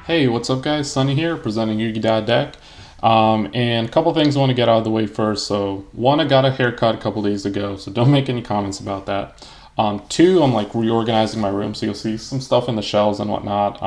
Hey, what's up guys? Sunny here, presenting Yugi Deck. And a couple things I want to get out of the way first. So, one, I got a haircut a couple days ago, so don't make any comments about that. Two, I'm like reorganizing my room, so you'll see some stuff in the shelves and whatnot.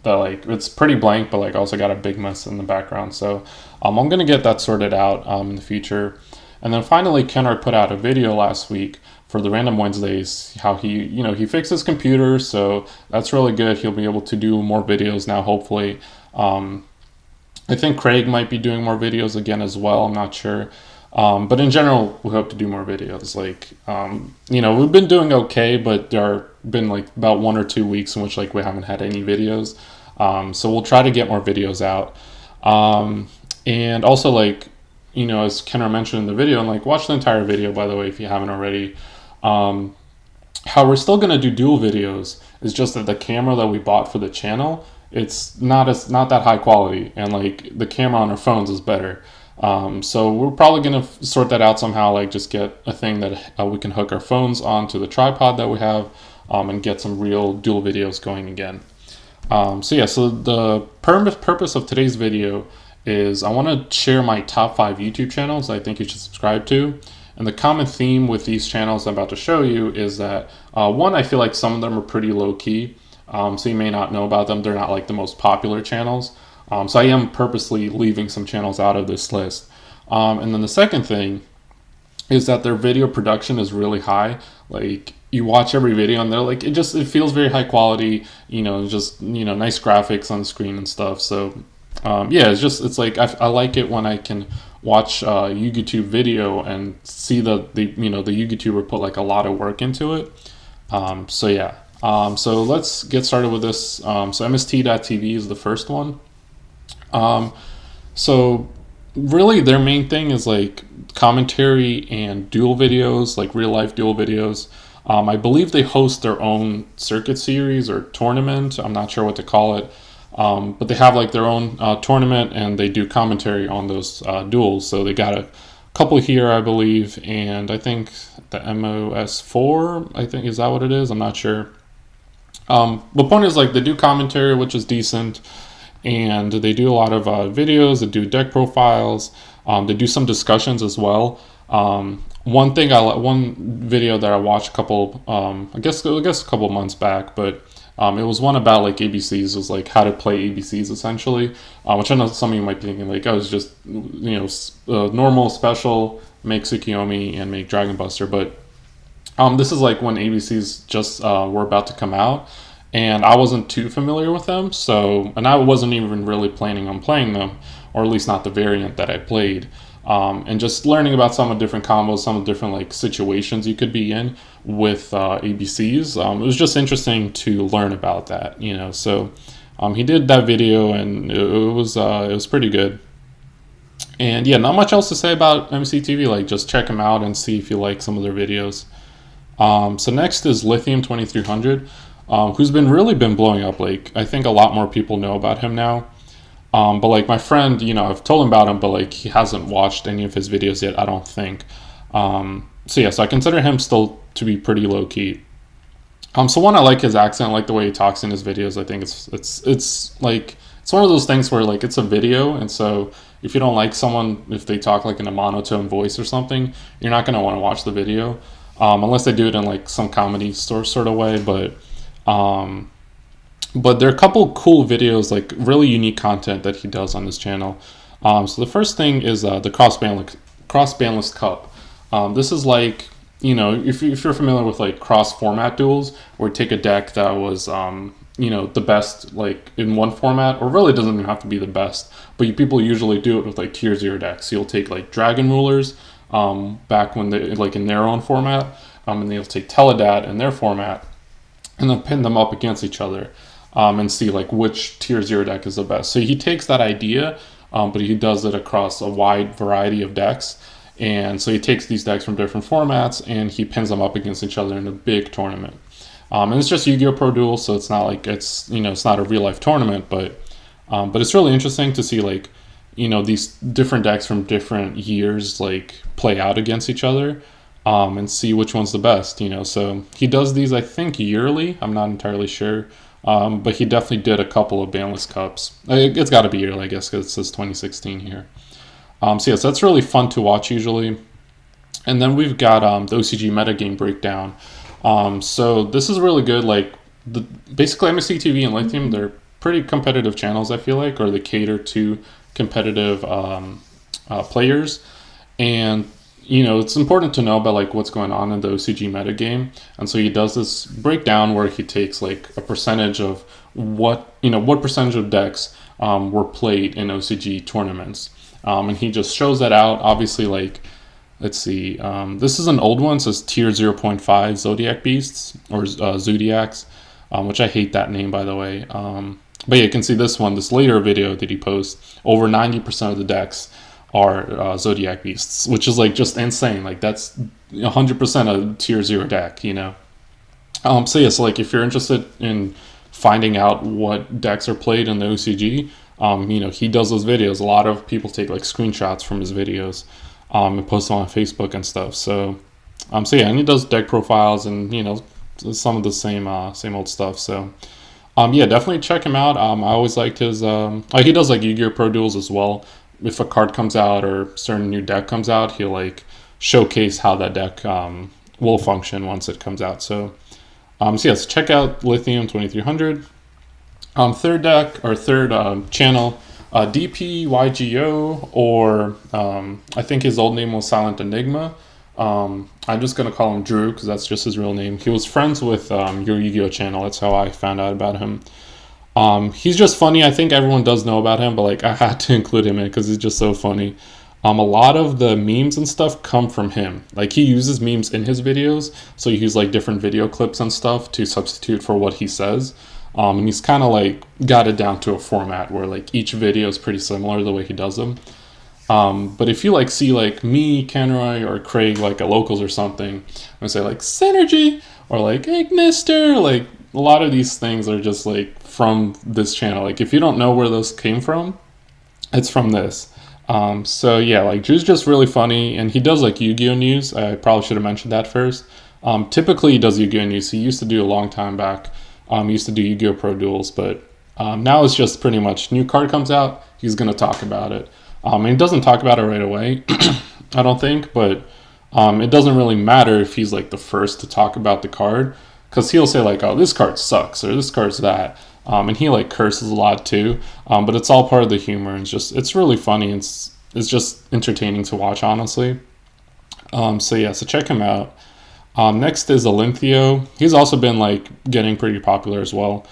That like it's pretty blank, but like also got a big mess in the background. So, I'm gonna get that sorted out in the future. And then finally, Kenard put out a video last week for the Random Wednesdays, how he fixed his computer, so that's really good. He'll be able to do more videos now, hopefully. I think Craig might be doing more videos again as well. I'm not sure. But in general, we hope to do more videos. We've been doing okay, but there have been like about 1 or 2 weeks in which like we haven't had any videos. So we'll try to get more videos out. And also as Kenner mentioned in the video, and like watch the entire video, by the way, if you haven't already. How we're still gonna do dual videos is just that the camera that we bought for the channel, it's not that high quality, and like the camera on our phones is better. So we're probably gonna sort that out somehow, like just get a thing that we can hook our phones onto the tripod that we have, and get some real dual videos going again. So the purpose of today's video is I want to share my top 5 YouTube channels I think you should subscribe to. And the common theme with these channels I'm about to show you is that, one, I feel like some of them are pretty low-key, so you may not know about them. They're not like the most popular channels. So I am purposely leaving some channels out of this list. And then the second thing is that their video production is really high. Like, you watch every video and they're like, it feels very high quality, nice graphics on the screen and stuff. So it's like I like it when I can watch a YugiTube video and see the YugiTuber put like a lot of work into it. So let's get started with this. So MST.TV is the first one. So really their main thing is like commentary and duel videos, like real life duel videos. I believe they host their own circuit series or tournament. I'm not sure what to call it. But they have like their own tournament, and they do commentary on those duels. So they got a couple here, I believe, and I think the MOS4, I think, is that what it is? I'm not sure. The point is, like, they do commentary, which is decent, and they do a lot of videos. They do deck profiles. They do some discussions as well. One video that I watched a couple, I guess a couple months back, but it was one about like ABCs. It was like how to play ABCs essentially, which I know some of you might be thinking like, oh, it's just normal, special, make Tsukiyomi and make Dragon Buster, but this is like when ABCs just were about to come out, and I wasn't too familiar with them, and I wasn't even really planning on playing them, or at least not the variant that I played. And just learning about some of the different combos, some of the different like situations you could be in with ABCs. It was just interesting to learn about that, So he did that video, and it was pretty good. And yeah, not much else to say about MCTV. Like, just check him out and see if you like some of their videos. So next is Lithium 2300, who's really been blowing up. Like, I think a lot more people know about him now. But like my friend, I've told him about him, but like he hasn't watched any of his videos yet, I don't think. So I consider him still to be pretty low key. So one, I like his accent, I like the way he talks in his videos. I think it's one of those things where like it's a video, and so if you don't like someone, if they talk like in a monotone voice or something, you're not gonna want to watch the video, unless they do it in like some comedy sort of way. But there are a couple cool videos, like really unique content that he does on his channel. So the first thing is the cross-banlist cup. This is like, if you're familiar with like cross-format duels, where you take a deck that was, the best like in one format, or really doesn't even have to be the best, but people usually do it with like tier 0 decks. So you'll take like Dragon Rulers back when they like in their own format, and they'll take Teledad in their format, and then pin them up against each other. And see like which tier 0 deck is the best. So he takes that idea, but he does it across a wide variety of decks. And so he takes these decks from different formats and he pins them up against each other in a big tournament. And it's just Yu-Gi-Oh! Pro Duel, so it's not like it's not a real life tournament, but it's really interesting to see like these different decks from different years like play out against each other. And see which one's the best, So he does these, I think, yearly. I'm not entirely sure. but he definitely did a couple of banless cups. It's got to be yearly, I guess, because it says 2016 here. So yes, that's really fun to watch usually. And then we've got the OCG metagame breakdown. So this is really good. Like basically MCTV and Lithium, they're pretty competitive channels, I feel like, or they cater to competitive players. And it's important to know about like what's going on in the OCG metagame. And so he does this breakdown where he takes like a percentage of what percentage of decks were played in OCG tournaments. And he just shows that out. Obviously, like, let's see, this is an old one. It says tier 0.5 Zodiac Beasts or Zodiacs, which I hate that name, by the way. But yeah, you can see this later video that he posts, over 90% of the decks are Zodiac Beasts, which is like just insane. Like that's 100% a tier 0 deck, So yeah, so like if you're interested in finding out what decks are played in the OCG, he does those videos. A lot of people take like screenshots from his videos and post them on Facebook and stuff. So yeah, and he does deck profiles and some of the same old stuff. So yeah, definitely check him out. I always liked his he does like Yu-Gi-Oh! Pro Duels as well. If a card comes out or a certain new deck comes out, he'll like showcase how that deck will function once it comes out. So yes, check out Lithium 2300. Third deck or third channel, DPYGO, or I think his old name was Silent Enigma. I'm just gonna call him Drew because that's just his real name. He was friends with your Yu-Gi-Oh! Channel. That's how I found out about him. He's just funny. I think everyone does know about him, but like I had to include him in because he's just so funny. A lot of the memes and stuff come from him. Like he uses memes in his videos, so he uses like different video clips and stuff to substitute for what he says. And he's kind of like got it down to a format where like each video is pretty similar the way he does them. But if you like see like me, Kenroy, or Craig like at locals or something, I say like Synergy or like Ignister, like a lot of these things are just like from this channel. Like if you don't know where those came from, it's from this. So yeah, like Drew's just really funny, and he does like Yu-Gi-Oh! News. I probably should have mentioned that first. Typically he does Yu-Gi-Oh! News. He used to do a long time back. He used to do Yu-Gi-Oh! Pro Duels, but now it's just pretty much new card comes out, he's going to talk about it. And he doesn't talk about it right away, I don't think, but it doesn't really matter if he's like the first to talk about the card, because he'll say like, oh, this card sucks, or this card's that. And he like curses a lot too, but it's all part of the humor. And it's really funny. It's just entertaining to watch, honestly. So yeah, so check him out. Next is Lynn Theo. He's also been like getting pretty popular as well.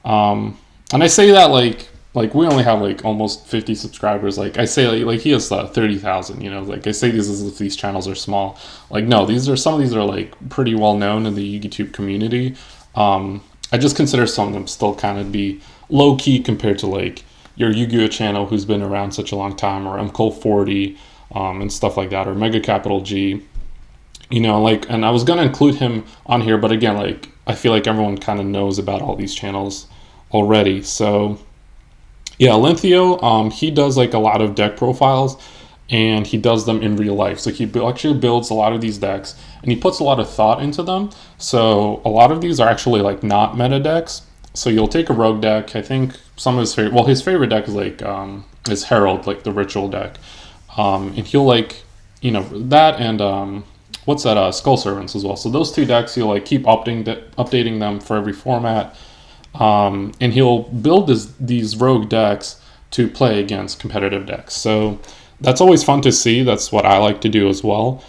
And I say that like we only have like almost 50 subscribers. Like I say like he has 30,000, like I say these as if these channels are small. Like no, some of these are like pretty well known in the YugiTube community. I just consider some of them still kind of be low key compared to like your Yu-Gi-Oh! Channel who's been around such a long time, or MCole40 and stuff like that, or Mega Capital G. Like, and I was gonna include him on here, but again, like I feel like everyone kind of knows about all these channels already. So yeah, Lynn Theo, he does like a lot of deck profiles, and he does them in real life. So he actually builds a lot of these decks, and he puts a lot of thought into them. So a lot of these are actually like not meta decks. So you'll take a rogue deck. I think some of his favorite deck is like is Herald, like the ritual deck, and he'll like that and what's that? Skull Servants as well. So those two decks, he'll like keep updating them for every format, and he'll build these rogue decks to play against competitive decks. So that's always fun to see. That's what I like to do as well.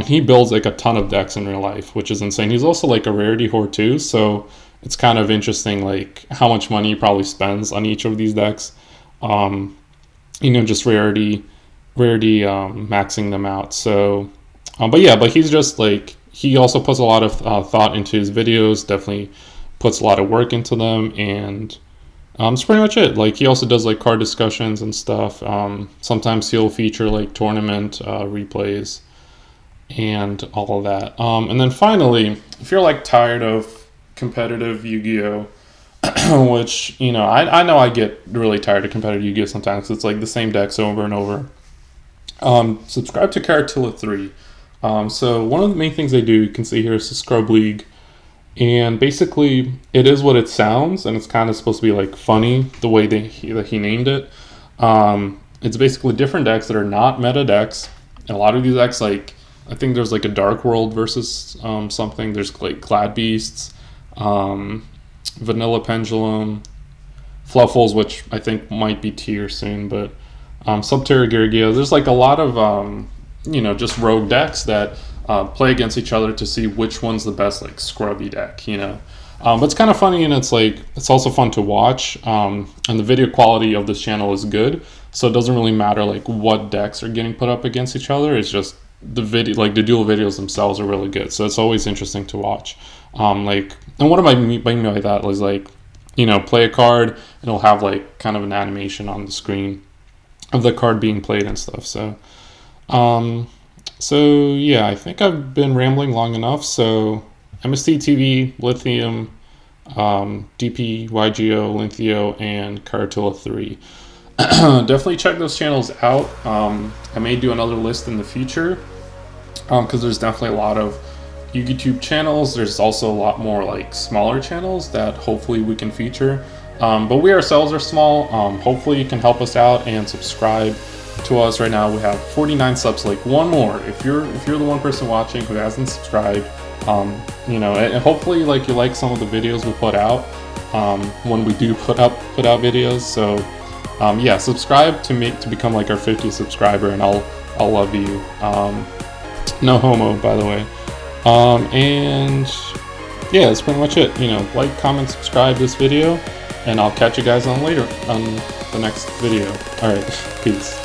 He builds like a ton of decks in real life, which is insane. He's also like a rarity whore too, so it's kind of interesting like how much money he probably spends on each of these decks. Just rarity maxing them out. So but he's just like, he also puts a lot of thought into his videos, definitely puts a lot of work into them, and that's pretty much it. Like he also does like card discussions and stuff. Sometimes he'll feature like tournament replays and all of that. And then finally, if you're like tired of competitive Yu-Gi-Oh, which I know I get really tired of competitive Yu-Gi-Oh sometimes. It's like the same decks over and over. Subscribe to Caratilla 3. So one of the main things they do, you can see here, is the Scrub League. And basically, it is what it sounds, and it's kind of supposed to be like funny the way that he named it. It's basically different decks that are not meta decks, and a lot of these decks, like I think there's like a Dark World versus something. There's like Glad Beasts, Vanilla Pendulum, Fluffles, which I think might be tier soon, but Subterra Gargio. There's like a lot of just rogue decks that play against each other to see which one's the best like scrubby deck, but it's kind of funny, and it's also fun to watch, and the video quality of this channel is good, so it doesn't really matter like what decks are getting put up against each other. It's just the video, like the duel videos themselves are really good, so it's always interesting to watch. And what am I mean by that is like, play a card and it'll have like kind of an animation on the screen of the card being played and stuff. So yeah, I think I've been rambling long enough. So MCTV, Lithium, DP, YGO, Lynn Theo, and Caratilla 3. Definitely check those channels out. I may do another list in the future, because there's definitely a lot of YugiTube channels. There's also a lot more like smaller channels that hopefully we can feature. But we ourselves are small. Hopefully you can help us out and subscribe to us. Right now we have 49 subs. Like one more if you're the one person watching who hasn't subscribed. And hopefully like you like some of the videos we put out when we do put out videos. So yeah, subscribe to become like our 50th subscriber, and I'll love you. No homo, by the way. And yeah, that's pretty much it. Like, comment, subscribe this video, and I'll catch you guys on the next video. All right, peace.